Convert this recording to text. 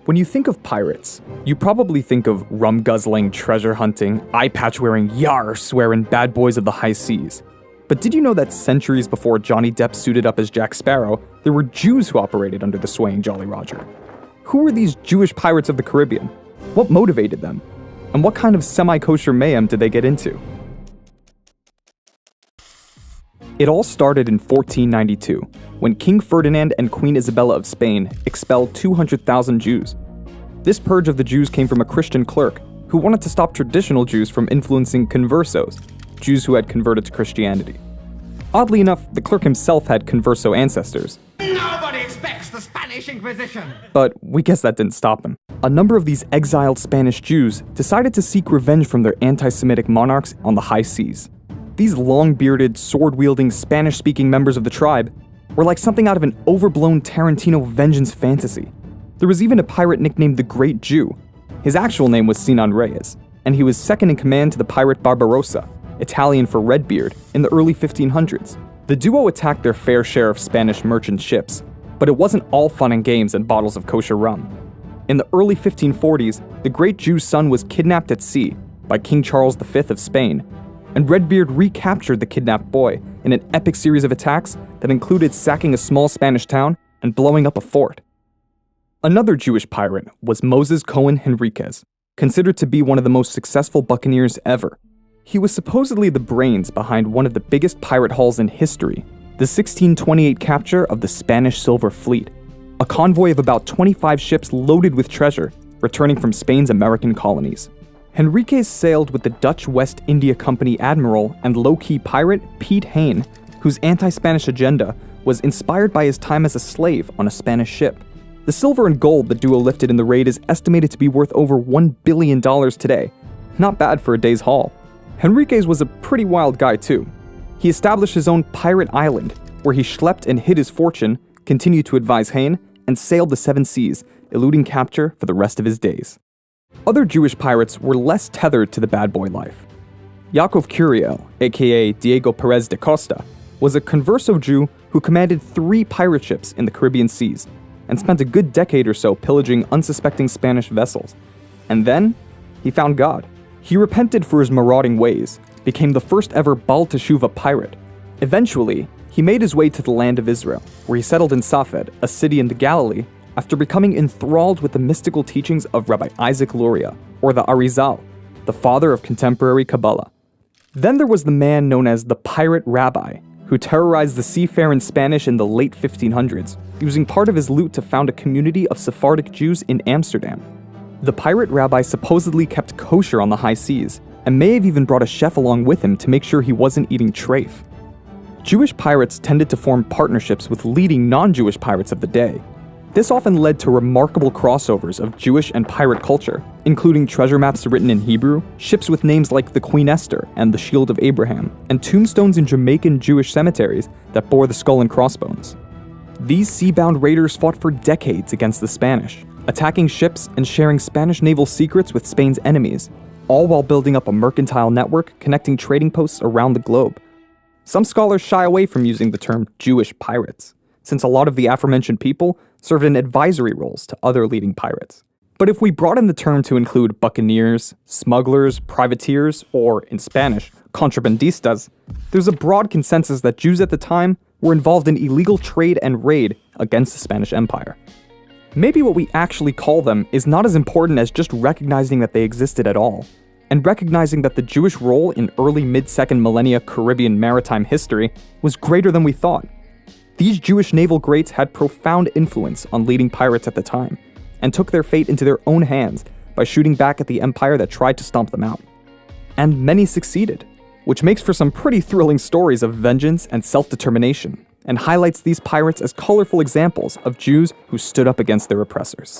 When you think of pirates, you probably think of rum-guzzling, treasure-hunting, eye-patch-wearing, yar-swearing bad boys of the high seas. But did you know that centuries before Johnny Depp suited up as Jack Sparrow, there were Jews who operated under the swaying Jolly Roger? Who were these Jewish pirates of the Caribbean? What motivated them? And what kind of semi-kosher mayhem did they get into? It all started in 1492, when King Ferdinand and Queen Isabella of Spain expelled 200,000 Jews. This purge of the Jews came from a Christian clerk who wanted to stop traditional Jews from influencing conversos, Jews who had converted to Christianity. Oddly enough, the clerk himself had converso ancestors. Nobody expects the Spanish Inquisition! But we guess that didn't stop him. A number of these exiled Spanish Jews decided to seek revenge from their anti-Semitic monarchs on the high seas. These long-bearded, sword-wielding, Spanish-speaking members of the tribe were like something out of an overblown Tarantino vengeance fantasy. There was even a pirate nicknamed the Great Jew. His actual name was Sinan Reyes, and he was second in command to the pirate Barbarossa, Italian for Redbeard, in the early 1500s. The duo attacked their fair share of Spanish merchant ships, but it wasn't all fun and games and bottles of kosher rum. In the early 1540s, the Great Jew's son was kidnapped at sea by King Charles V of Spain, and Redbeard recaptured the kidnapped boy in an epic series of attacks that included sacking a small Spanish town and blowing up a fort. Another Jewish pirate was Moses Cohen Henriquez, considered to be one of the most successful buccaneers ever. He was supposedly the brains behind one of the biggest pirate hauls in history, the 1628 capture of the Spanish Silver Fleet, a convoy of about 25 ships loaded with treasure, returning from Spain's American colonies. Henriquez sailed with the Dutch West India Company admiral and low-key pirate Piet Hein, whose anti-Spanish agenda was inspired by his time as a slave on a Spanish ship. The silver and gold the duo lifted in the raid is estimated to be worth over $1 billion today. Not bad for a day's haul. Henriquez was a pretty wild guy too. He established his own pirate island, where he schlepped and hid his fortune, continued to advise Hein, and sailed the seven seas, eluding capture for the rest of his days. Other Jewish pirates were less tethered to the bad boy life. Yaakov Curiel, aka Diego Perez de Costa, was a converso Jew who commanded 3 pirate ships in the Caribbean seas and spent a good decade or so pillaging unsuspecting Spanish vessels. And then, he found God. He repented for his marauding ways, became the first ever Baal Teshuvah pirate. Eventually, he made his way to the land of Israel, where he settled in Safed, a city in the Galilee, after becoming enthralled with the mystical teachings of Rabbi Isaac Luria, or the Arizal, the father of contemporary Kabbalah. Then there was the man known as the Pirate Rabbi, who terrorized the seafaring Spanish in the late 1500s, using part of his loot to found a community of Sephardic Jews in Amsterdam. The Pirate Rabbi supposedly kept kosher on the high seas, and may have even brought a chef along with him to make sure he wasn't eating treif. Jewish pirates tended to form partnerships with leading non-Jewish pirates of the day. This often led to remarkable crossovers of Jewish and pirate culture, including treasure maps written in Hebrew, ships with names like the Queen Esther and the Shield of Abraham, and tombstones in Jamaican Jewish cemeteries that bore the skull and crossbones. These sea-bound raiders fought for decades against the Spanish, attacking ships and sharing Spanish naval secrets with Spain's enemies, all while building up a mercantile network connecting trading posts around the globe. Some scholars shy away from using the term Jewish pirates, since a lot of the aforementioned people served in advisory roles to other leading pirates. But if we broaden the term to include buccaneers, smugglers, privateers, or, in Spanish, contrabandistas, there's a broad consensus that Jews at the time were involved in illegal trade and raid against the Spanish Empire. Maybe what we actually call them is not as important as just recognizing that they existed at all, and recognizing that the Jewish role in early mid-second millennia Caribbean maritime history was greater than we thought. These Jewish naval greats had profound influence on leading pirates at the time, and took their fate into their own hands by shooting back at the empire that tried to stomp them out. And many succeeded, which makes for some pretty thrilling stories of vengeance and self-determination, and highlights these pirates as colorful examples of Jews who stood up against their oppressors.